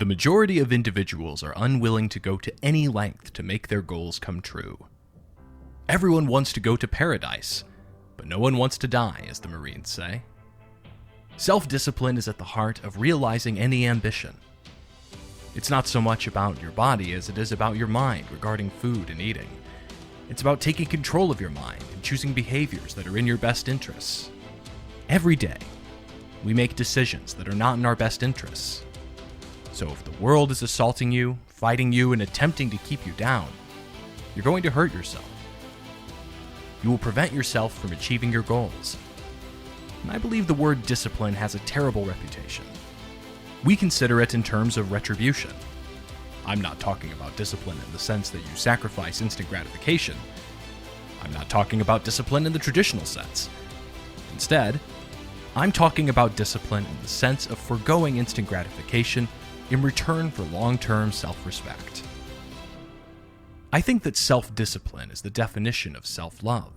The majority of individuals are unwilling to go to any length to make their goals come true. Everyone wants to go to paradise, but no one wants to die, as the Marines say. Self-discipline is at the heart of realizing any ambition. It's not so much about your body as it is about your mind regarding food and eating. It's about taking control of your mind and choosing behaviors that are in your best interests. Every day, we make decisions that are not in our best interests. So if the world is assaulting you, fighting you, and attempting to keep you down, you're going to hurt yourself. You will prevent yourself from achieving your goals. And I believe the word discipline has a terrible reputation. We consider it in terms of retribution. I'm not talking about discipline in the sense that you sacrifice instant gratification. I'm not talking about discipline in the traditional sense. Instead, I'm talking about discipline in the sense of foregoing instant gratification in return for long-term self-respect. I think that self-discipline is the definition of self-love,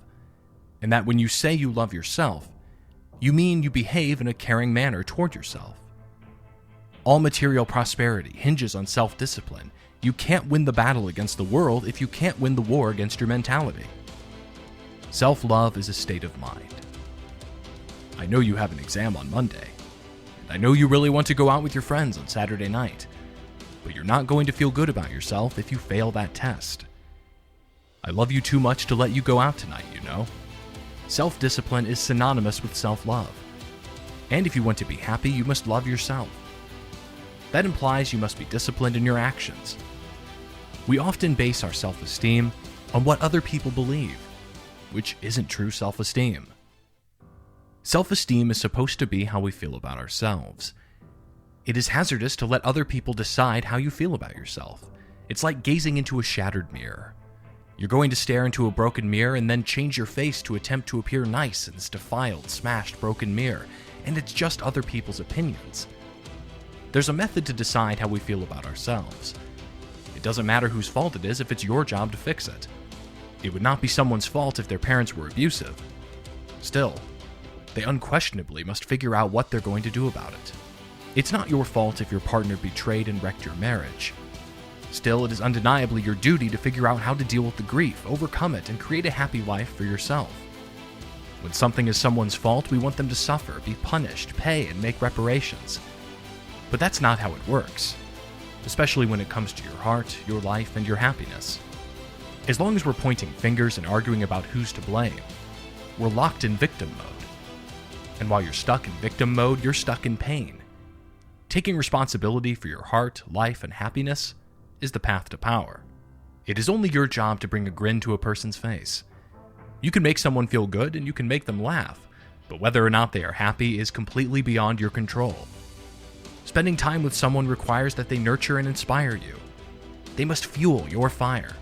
and that when you say you love yourself, you mean you behave in a caring manner toward yourself. All material prosperity hinges on self-discipline. You can't win the battle against the world if you can't win the war against your mentality. Self-love is a state of mind. I know you have an exam on Monday, and I know you really want to go out with your friends on Saturday night, but you're not going to feel good about yourself if you fail that test. I love you too much to let you go out tonight, you know. Self-discipline is synonymous with self-love. And if you want to be happy, you must love yourself. That implies you must be disciplined in your actions. We often base our self-esteem on what other people believe, which isn't true self-esteem. Self-esteem is supposed to be how we feel about ourselves. It is hazardous to let other people decide how you feel about yourself. It's like gazing into a shattered mirror. You're going to stare into a broken mirror and then change your face to attempt to appear nice in this defiled, smashed, broken mirror, and it's just other people's opinions. There's a method to decide how we feel about ourselves. It doesn't matter whose fault it is if it's your job to fix it. It would not be someone's fault if their parents were abusive. Still, they unquestionably must figure out what they're going to do about it. It's not your fault if your partner betrayed and wrecked your marriage. Still, it is undeniably your duty to figure out how to deal with the grief, overcome it, and create a happy life for yourself. When something is someone's fault, we want them to suffer, be punished, pay, and make reparations. But that's not how it works, especially when it comes to your heart, your life, and your happiness. As long as we're pointing fingers and arguing about who's to blame, we're locked in victim mode. And while you're stuck in victim mode, you're stuck in pain. Taking responsibility for your heart, life, and happiness is the path to power. It is only your job to bring a grin to a person's face. You can make someone feel good and you can make them laugh, but whether or not they are happy is completely beyond your control. Spending time with someone requires that they nurture and inspire you. They must fuel your fire.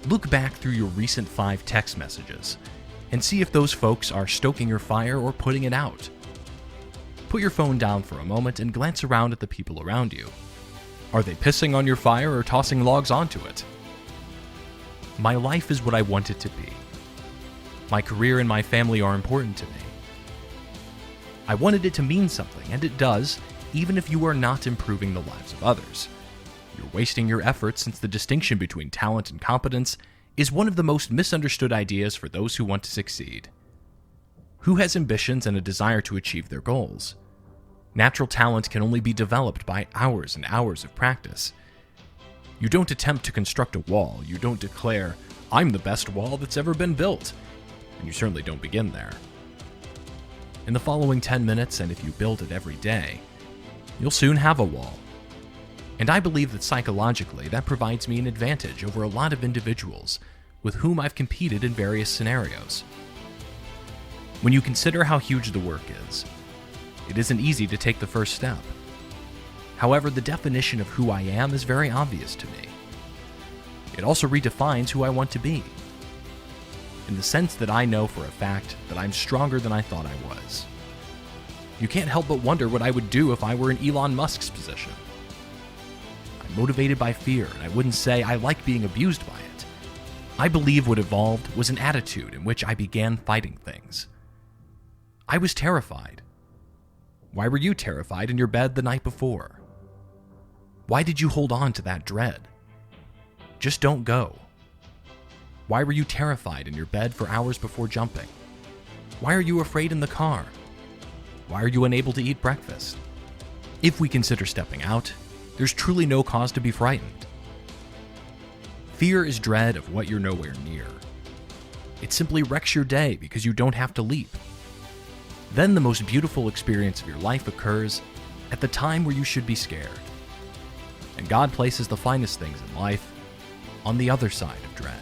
Look back through your recent 5 text messages and see if those folks are stoking your fire or putting it out. Put your phone down for a moment and glance around at the people around you. Are they pissing on your fire or tossing logs onto it? My life is what I want it to be. My career and my family are important to me. I wanted it to mean something, and it does, even if you are not improving the lives of others. You're wasting your efforts since the distinction between talent and competence is one of the most misunderstood ideas for those who want to succeed. Who has ambitions and a desire to achieve their goals? Natural talent can only be developed by hours and hours of practice. You don't attempt to construct a wall. You don't declare, "I'm the best wall that's ever been built." And you certainly don't begin there. In the following 10 minutes, and if you build it every day, you'll soon have a wall. And I believe that psychologically, that provides me an advantage over a lot of individuals with whom I've competed in various scenarios. When you consider how huge the work is, it isn't easy to take the first step. However, the definition of who I am is very obvious to me. It also redefines who I want to be, in the sense that I know for a fact that I'm stronger than I thought I was. You can't help but wonder what I would do if I were in Elon Musk's position. I'm motivated by fear, and I wouldn't say I like being abused by it. I believe what evolved was an attitude in which I began fighting things. I was terrified. Why were you terrified in your bed the night before? Why did you hold on to that dread? Just don't go. Why were you terrified in your bed for hours before jumping? Why are you afraid in the car? Why are you unable to eat breakfast? If we consider stepping out, there's truly no cause to be frightened. Fear is dread of what you're nowhere near. It simply wrecks your day because you don't have to leap. Then the most beautiful experience of your life occurs at the time where you should be scared. And God places the finest things in life on the other side of dread.